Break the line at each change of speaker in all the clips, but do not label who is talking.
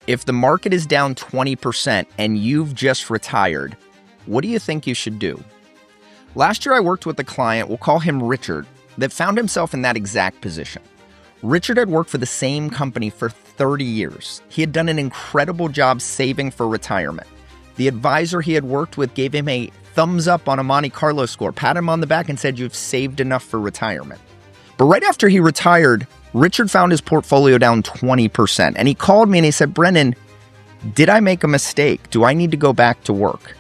If the market is down 20% and you've just retired, what do you think you should do? Last year, I worked with a client, we'll call him Richard, that found himself in that exact position. Richard had worked for the same company for 30 years. He had done an incredible job saving for retirement. The advisor he had worked with gave him a thumbs up on a Monte Carlo score, pat him on the back and said, "You've saved enough for retirement." But right after he retired, Richard found his portfolio down 20%. And he called me and he said, "Brennan, did I make a mistake? Do I need to go back to work?"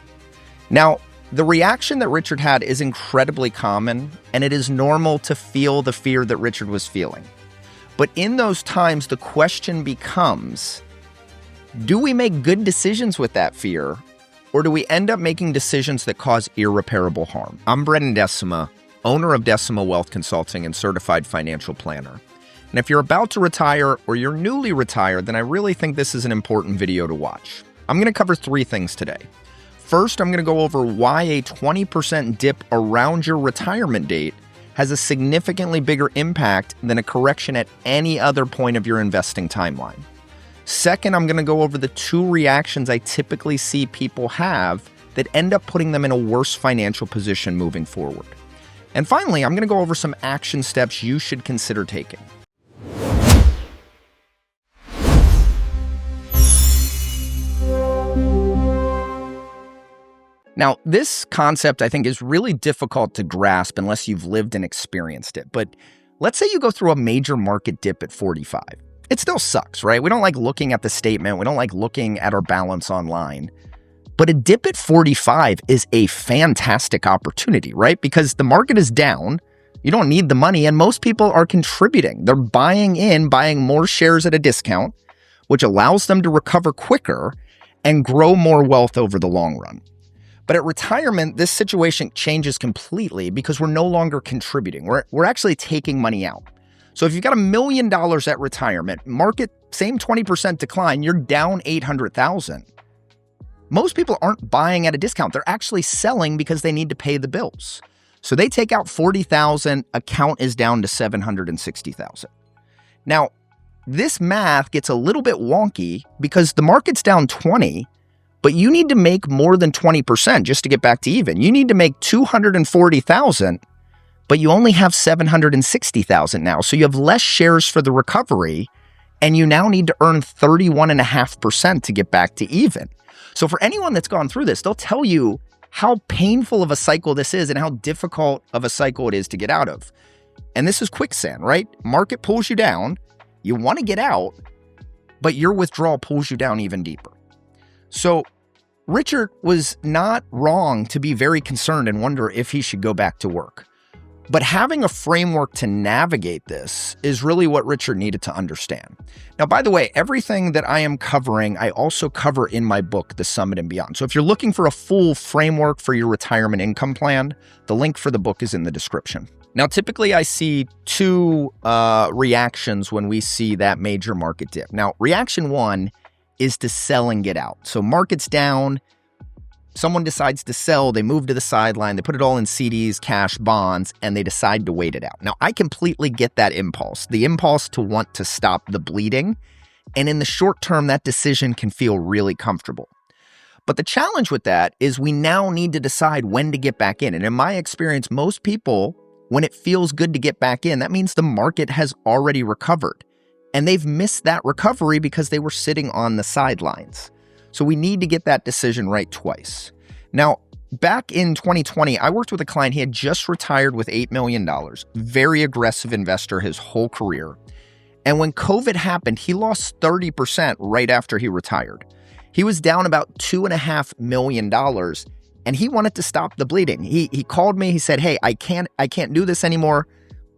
Now, the reaction that Richard had is incredibly common, and it is normal to feel the fear that Richard was feeling. But in those times, the question becomes, do we make good decisions with that fear, or do we end up making decisions that cause irreparable harm? I'm Brennan Decima, owner of Decima Wealth Consulting and certified financial planner. And if you're about to retire or you're newly retired, then I really think this is an important video to watch. I'm going to cover three things today. First, I'm going to go over why a 20% dip around your retirement date has a significantly bigger impact than a correction at any other point of your investing timeline. Second, I'm going to go over the two reactions I typically see people have that end up putting them in a worse financial position moving forward. And finally, I'm going to go over some action steps you should consider taking. Now, this concept, I think, is really difficult to grasp unless you've lived and experienced it. But let's say you go through a major market dip at 45. It still sucks, right? We don't like looking at the statement. We don't like looking at our balance online. But a dip at 45 is a fantastic opportunity, right? Because the market is down. You don't need the money, and most people are contributing. They're buying more shares at a discount, which allows them to recover quicker and grow more wealth over the long run. But at retirement, this situation changes completely because we're no longer contributing. We're actually taking money out. So if you've got $1 million at retirement, market, same 20% decline, you're down $800,000. Most people aren't buying at a discount. They're actually selling because they need to pay the bills. So they take out $40,000, account is down to $760,000. Now, this math gets a little bit wonky because the market's down 20, but you need to make more than 20% just to get back to even. You need to make $240,000, but you only have $760,000 now. So you have less shares for the recovery, and you now need to earn 31.5% to get back to even. So for anyone that's gone through this, they'll tell you how painful of a cycle this is and how difficult of a cycle it is to get out of. And this is quicksand, right? Market pulls you down, you want to get out, but your withdrawal pulls you down even deeper. So Richard was not wrong to be very concerned and wonder if he should go back to work. But having a framework to navigate this is really what Richard needed to understand. Now, by the way, everything that I am covering, I also cover in my book, The Summit and Beyond. So if you're looking for a full framework for your retirement income plan, the link for the book is in the description. Now, typically I see two reactions when we see that major market dip. Now, reaction one is to sell and get out. So market's down, someone decides to sell, they move to the sideline, they put it all in CDs, cash, bonds, and they decide to wait it out. Now, I completely get that impulse, the impulse to want to stop the bleeding. And in the short term, that decision can feel really comfortable. But the challenge with that is we now need to decide when to get back in. And in my experience, most people, when it feels good to get back in, that means the market has already recovered. And they've missed that recovery because they were sitting on the sidelines. So we need to get that decision right twice. Now, back in 2020, I worked with a client. He had just retired with $8 million, very aggressive investor his whole career. And when COVID happened, he lost 30% right after he retired. He was down about $2.5 million, and he wanted to stop the bleeding. He called me. He said, "Hey, I can't do this anymore."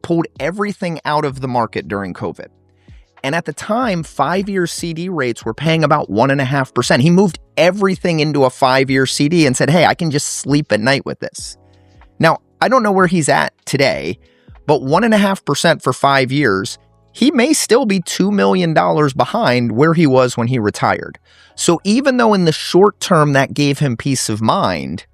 Pulled everything out of the market during COVID. And at the time, 5-year CD rates were paying about 1.5%. He moved everything into a 5-year CD and said, "Hey, I can just sleep at night with this." Now, I don't know where he's at today, but 1.5% for 5 years, he may still be $2 million behind where he was when he retired. So even though in the short term that gave him peace of mind,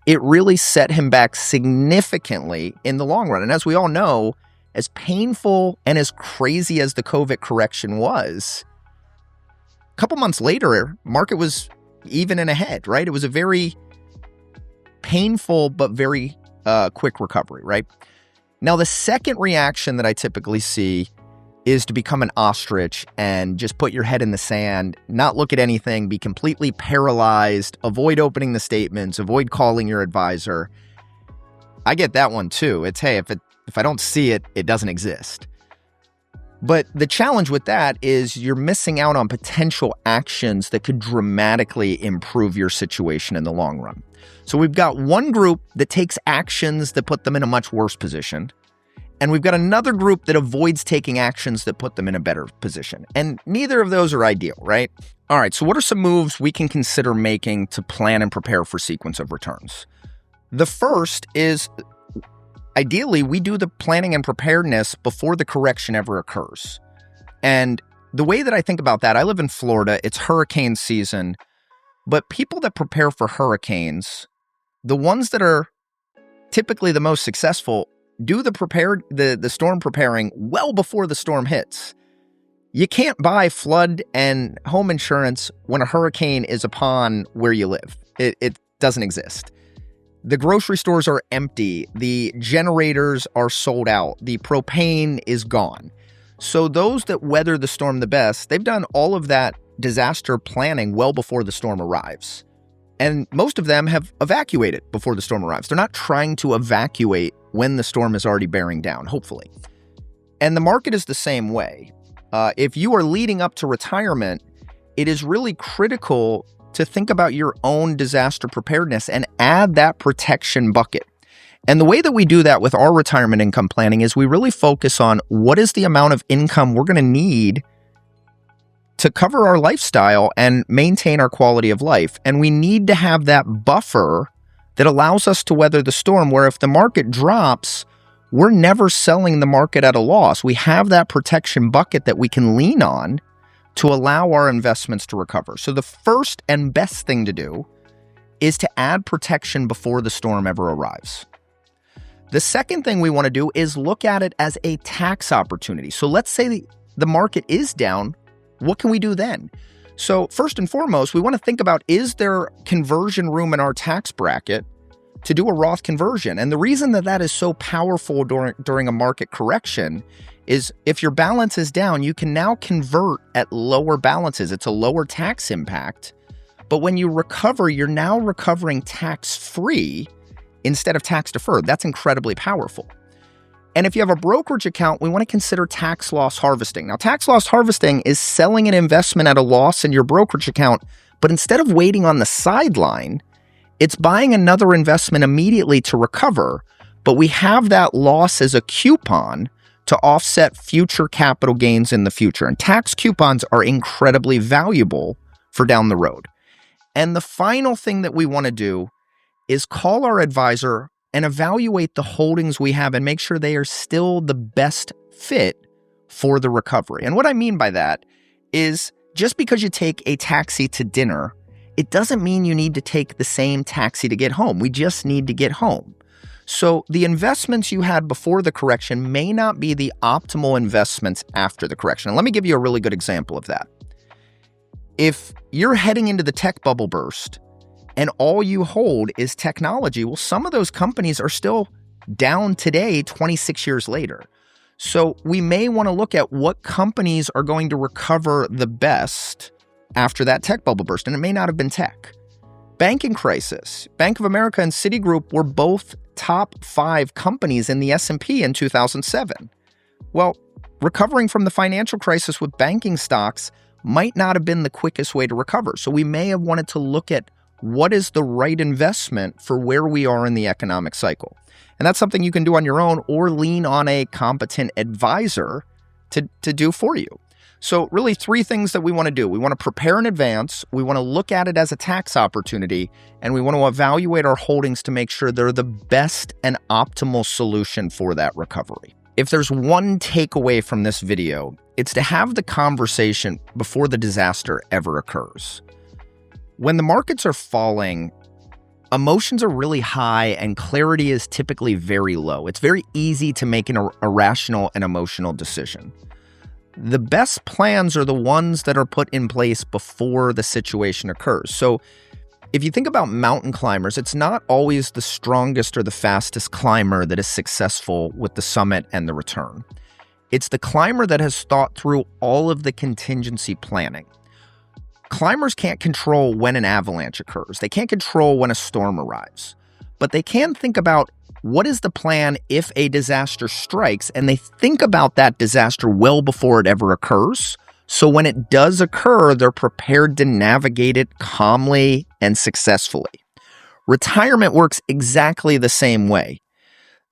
it really set him back significantly in the long run. And as we all know, as painful and as crazy as the COVID correction was, couple months later, market was even and ahead, right? It was a very painful but very quick recovery, right? Now, the second reaction that I typically see is to become an ostrich and just put your head in the sand, not look at anything, be completely paralyzed, avoid opening the statements, avoid calling your advisor. I get that one too. It's, hey, if I don't see it, it doesn't exist. But the challenge with that is you're missing out on potential actions that could dramatically improve your situation in the long run. So we've got one group that takes actions that put them in a much worse position. And we've got another group that avoids taking actions that put them in a better position. And neither of those are ideal, right? All right, so what are some moves we can consider making to plan and prepare for sequence of returns? The first is, ideally, we do the planning and preparedness before the correction ever occurs. And the way that I think about that, I live in Florida, it's hurricane season, but people that prepare for hurricanes, the ones that are typically the most successful, do the storm preparing well before the storm hits. You can't buy flood and home insurance when a hurricane is upon where you live. It doesn't exist. The grocery stores are empty. The generators are sold out. The propane is gone. So those that weather the storm the best, they've done all of that disaster planning well before the storm arrives. And most of them have evacuated before the storm arrives. They're not trying to evacuate when the storm is already bearing down, hopefully. And the market is the same way. If you are leading up to retirement, it is really critical to think about your own disaster preparedness and add that protection bucket. And the way that we do that with our retirement income planning is we really focus on what is the amount of income we're going to need to cover our lifestyle and maintain our quality of life. And we need to have that buffer that allows us to weather the storm, where if the market drops, we're never selling the market at a loss. We have that protection bucket that we can lean on to allow our investments to recover. So the first and best thing to do is to add protection before the storm ever arrives. The second thing we want to do is look at it as a tax opportunity. So let's say the market is down. What can we do then? So first and foremost, we want to think about, is there conversion room in our tax bracket to do a Roth conversion? And the reason that that is so powerful during a market correction is if your balance is down, you can now convert at lower balances. It's a lower tax impact. But when you recover, you're now recovering tax-free instead of tax-deferred. That's incredibly powerful. And if you have a brokerage account, we want to consider tax loss harvesting. Now, tax loss harvesting is selling an investment at a loss in your brokerage account, but instead of waiting on the sideline, it's buying another investment immediately to recover, but we have that loss as a coupon to offset future capital gains in the future. And tax coupons are incredibly valuable for down the road. And the final thing that we want to do is call our advisor and evaluate the holdings we have and make sure they are still the best fit for the recovery. And what I mean by that is just because you take a taxi to dinner, it doesn't mean you need to take the same taxi to get home. We just need to get home. So the investments you had before the correction may not be the optimal investments after the correction. And let me give you a really good example of that. If you're heading into the tech bubble burst and all you hold is technology, well, some of those companies are still down today, 26 years later. So we may want to look at what companies are going to recover the best after that tech bubble burst, and it may not have been tech. Banking crisis. Bank of America and Citigroup were both top 5 companies in the S&P in 2007. Well, recovering from the financial crisis with banking stocks might not have been the quickest way to recover. So we may have wanted to look at what is the right investment for where we are in the economic cycle. And that's something you can do on your own or lean on a competent advisor to do for you. So really 3 things that we want to do. We want to prepare in advance, we want to look at it as a tax opportunity, and we want to evaluate our holdings to make sure they're the best and optimal solution for that recovery. If there's one takeaway from this video, it's to have the conversation before the disaster ever occurs. When the markets are falling, emotions are really high and clarity is typically very low. It's very easy to make an irrational and emotional decision. the best plans are the ones that are put in place before the situation occurs. So if you think about mountain climbers, it's not always the strongest or the fastest climber that is successful with the summit and the return. It's the climber that has thought through all of the contingency planning. Climbers can't control when an avalanche occurs. They can't control when a storm arrives. But they can think about what is the plan if a disaster strikes, and they think about that disaster well before it ever occurs. So when it does occur, they're prepared to navigate it calmly and successfully. Retirement works exactly the same way.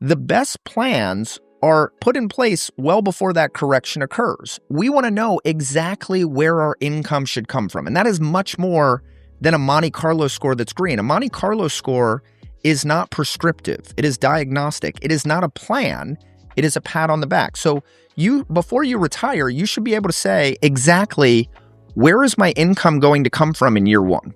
The best plans are put in place well before that correction occurs. We want to know exactly where our income should come from, and that is much more than a Monte Carlo score that's green. A Monte Carlo score is not prescriptive. It is diagnostic. It is not a plan. It is a pat on the back. So before you retire, you should be able to say exactly, where is my income going to come from in year one?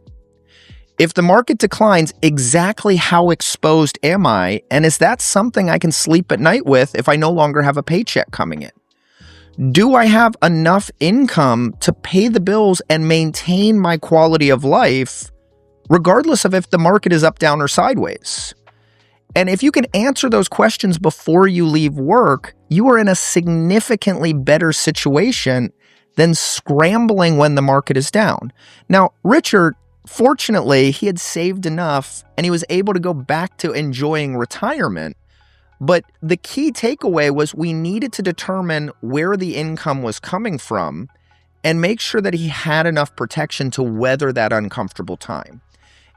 If the market declines, exactly how exposed am I? And is that something I can sleep at night with if I no longer have a paycheck coming in? Do I have enough income to pay the bills and maintain my quality of life, regardless of if the market is up, down, or sideways? And if you can answer those questions before you leave work, you are in a significantly better situation than scrambling when the market is down. Now, Richard, fortunately, he had saved enough and he was able to go back to enjoying retirement. But the key takeaway was we needed to determine where the income was coming from and make sure that he had enough protection to weather that uncomfortable time.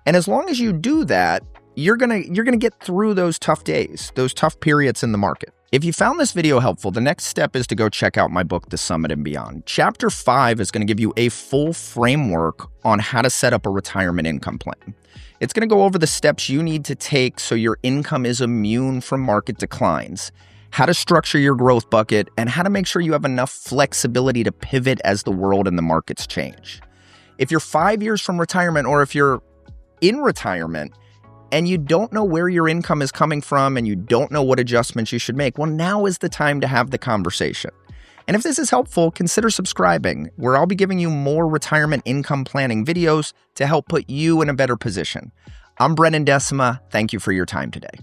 And as long as you do that, you're gonna get through those tough days, those tough periods in the market. If you found this video helpful, the next step is to go check out my book, The Summit and Beyond. Chapter 5 is going to give you a full framework on how to set up a retirement income plan. It's going to go over the steps you need to take so your income is immune from market declines, how to structure your growth bucket, and how to make sure you have enough flexibility to pivot as the world and the markets change. If you're 5 years from retirement, or if you're in retirement and you don't know where your income is coming from and you don't know what adjustments you should make, well, now is the time to have the conversation. And if this is helpful, consider subscribing, where I'll be giving you more retirement income planning videos to help put you in a better position. I'm Brennan Decima. Thank you for your time today.